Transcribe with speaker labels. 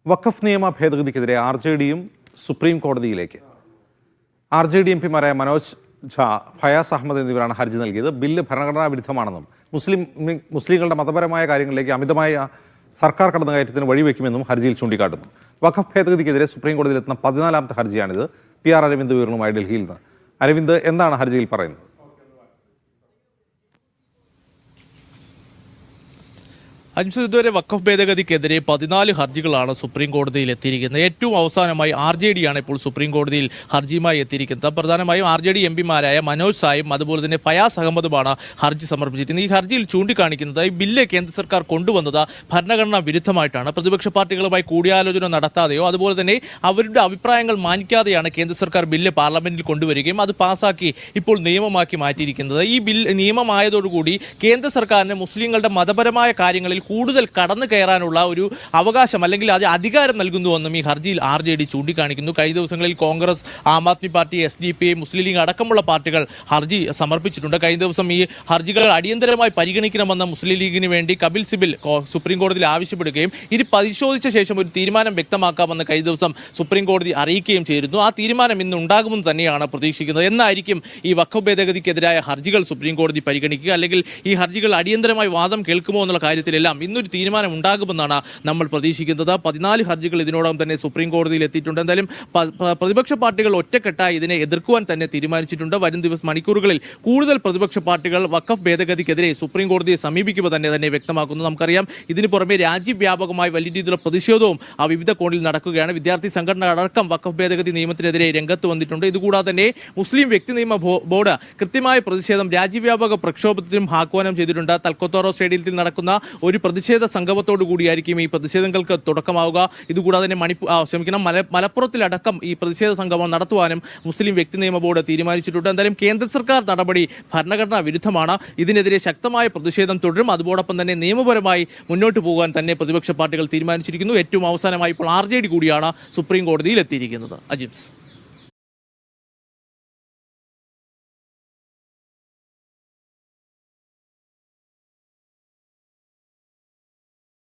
Speaker 1: വഖഫ് നിയമ ഭേദഗതിക്കെതിരെ RJDയും സുപ്രീം കോടതിയിലേക്ക്. RJD MPമാരായ മനോജ് ഝാ, ഫയാസ് അഹമ്മദ് എന്നിവരാണ് ഹർജി നൽകിയത്. ബില്ല് ഭരണഘടനാ വിരുദ്ധമാണെന്നും മുസ്ലിങ്ങളുടെ മതപരമായ കാര്യങ്ങളിലേക്ക് അമിതമായ സർക്കാർ കടന്നുകയറ്റത്തിന് വഴിവെക്കുമെന്നും ഹർജിയിൽ ചൂണ്ടിക്കാട്ടുന്നു. വഖഫ് ഭേദഗതിക്കെതിരെ സുപ്രീം കോടതിയിലെത്തുന്ന 14ാമത്തെ ഹർജിയാണിത്. PR അരവിന്ദ് വിവരണവുമായി ഡൽഹിയിൽ നിന്ന്. അരവിന്ദ്, എന്താണ് ഹർജിയിൽ പറയുന്നത്?
Speaker 2: ഇതുവരെ വഖഫ് ഭേദഗതിക്കെതിരെ 14 ഹർജികളാണ് സുപ്രീം കോടതിയിൽ എത്തിയിരിക്കുന്നത്. ഏറ്റവും അവസാനമായി RJD ആണ് ഇപ്പോൾ സുപ്രീം കോടതിയിൽ ഹർജിയുമായി എത്തിയിരിക്കുന്നത്. പ്രധാനമായും RJD MPമാരായ മനോജ് ഝായും അതുപോലെ തന്നെ ഫയാസ് അഹമ്മദുമാണ് ഹർജി സമർപ്പിച്ചിരിക്കുന്നത്. ഈ ഹർജിയിൽ ചൂണ്ടിക്കാണിക്കുന്നത് ഈ ബില്ല് കേന്ദ്ര സർക്കാർ കൊണ്ടുവന്നത് ഭരണഘടനാ വിരുദ്ധമായിട്ടാണ്. പ്രതിപക്ഷ പാർട്ടികളുമായി കൂടിയാലോചന നടത്താതെയോ അതുപോലെ തന്നെ അവരുടെ അഭിപ്രായങ്ങൾ മാനിക്കാതെയാണ് കേന്ദ്ര സർക്കാർ ബില്ല് പാർലമെന്റിൽ കൊണ്ടുവരികയും അത് പാസാക്കി ഇപ്പോൾ നിയമമാക്കി മാറ്റിയിരിക്കുന്നത്. ഈ ബില്ല് നിയമമായതോടുകൂടി കേന്ദ്ര സർക്കാരിന് മുസ്ലിങ്ങളുടെ മതപരമായ കാര്യങ്ങളിൽ കൂടുതൽ കടന്നു കയറാനുള്ള ഒരു അവകാശം അല്ലെങ്കിൽ അത് അധികാരം നൽകുന്നുവെന്നും ഈ ഹർജിയിൽ RJD ചൂണ്ടിക്കാണിക്കുന്നു. കഴിഞ്ഞ ദിവസങ്ങളിൽ കോൺഗ്രസ്, ആം ആദ്മി പാർട്ടി, SDPI, മുസ്ലിം ലീഗ് അടക്കമുള്ള പാർട്ടികൾ ഹർജി സമർപ്പിച്ചിട്ടുണ്ട്. കഴിഞ്ഞ ദിവസം ഈ ഹർജികൾ അടിയന്തരമായി പരിഗണിക്കണമെന്ന മുസ്ലിം ലീഗിന് വേണ്ടി കപിൽ സിബൽ സുപ്രീം കോടതിയിൽ ആവശ്യപ്പെടുകയും ഇത് പരിശോധിച്ച ശേഷം ഒരു തീരുമാനം വ്യക്തമാക്കാമെന്ന് കഴിഞ്ഞ ദിവസം സുപ്രീം കോടതി അറിയിക്കുകയും ചെയ്തിരുന്നു. ആ തീരുമാനം ഇന്ന് ഉണ്ടാകുമെന്ന് തന്നെയാണ് പ്രതീക്ഷിക്കുന്നത്. എന്നായിരിക്കും ഈ വഖഫ് ഭേദഗതിക്കെതിരായ ഹർജികൾ സുപ്രീം കോടതി പരിഗണിക്കുക, അല്ലെങ്കിൽ ഈ ഹർജികൾ അടിയന്തരമായി വാദം കേൾക്കുമോ എന്നുള്ള കാര്യത്തിലെല്ലാം ഇന്നൊരു തീരുമാനം ഉണ്ടാകുമെന്നാണ് നമ്മൾ പ്രതീക്ഷിക്കുന്നത്. 14 ഹർജികൾ ഇതിനോടകം തന്നെ സുപ്രീം കോടതിയിൽ എത്തിയിട്ടുണ്ട്. എന്തായാലും പ്രതിപക്ഷ പാർട്ടികൾ ഒറ്റക്കെട്ടായി ഇതിനെ എതിർക്കുവാൻ തന്നെ തീരുമാനിച്ചിട്ടുണ്ട്. വരും മണിക്കൂറുകളിൽ കൂടുതൽ പ്രതിപക്ഷ പാർട്ടികൾ വഖഫ് ഭേദഗതിക്കെതിരെ സുപ്രീം കോടതിയെ സമീപിക്കുക തന്നെ വ്യക്തമാക്കുന്നു. നമുക്കറിയാം, ഇതിന് പുറമെ രാജ്യവ്യാപകമായി വലിയ രീതിയിലുള്ള പ്രതിഷേധവും വിവിധ കോണിൽ നടക്കുകയാണ്. വിദ്യാർത്ഥി സംഘടന അടക്കം വഖഫ് ഭേദഗതി നിയമത്തിനെതിരെ രംഗത്ത് വന്നിട്ടുണ്ട്. ഇതുകൂടാതെ തന്നെ മുസ്ലിം വ്യക്തി നിയമ ബോർഡ് കൃത്യമായ പ്രതിഷേധം രാജ്യവ്യാപക പ്രക്ഷോഭത്തിനും ആഹ്വാനം ചെയ്തിട്ടുണ്ട്. തൽക്കത്തോറോ സ്റ്റേഡിയത്തിൽ നടക്കുന്ന ഒരു പ്രതിഷേധ സംഗമത്തോടു കൂടിയായിരിക്കും ഈ പ്രതിഷേധങ്ങൾക്ക് തുടക്കമാവുക. ഇതുകൂടാതെ തന്നെ മലപ്പുറത്തിലടക്കം ഈ പ്രതിഷേധ സംഗമം നടത്തുവാനും മുസ്ലിം വ്യക്തി നിയമ ബോർഡ് തീരുമാനിച്ചിട്ടുണ്ട്. എന്തായാലും കേന്ദ്ര സർക്കാർ നടപടി ഭരണഘടനാ വിരുദ്ധമാണ്. ഇതിനെതിരെ ശക്തമായ പ്രതിഷേധം തുടരും. അതോടൊപ്പം തന്നെ നിയമപരമായി മുന്നോട്ട് പോകാൻ തന്നെ പ്രതിപക്ഷ പാർട്ടികൾ തീരുമാനിച്ചിരിക്കുന്നു. ഏറ്റവും അവസാനമായി ഇപ്പോൾ RJD കൂടിയാണ് സുപ്രീം കോടതിയിൽ എത്തിയിരിക്കുന്നത്. അജിംസ്.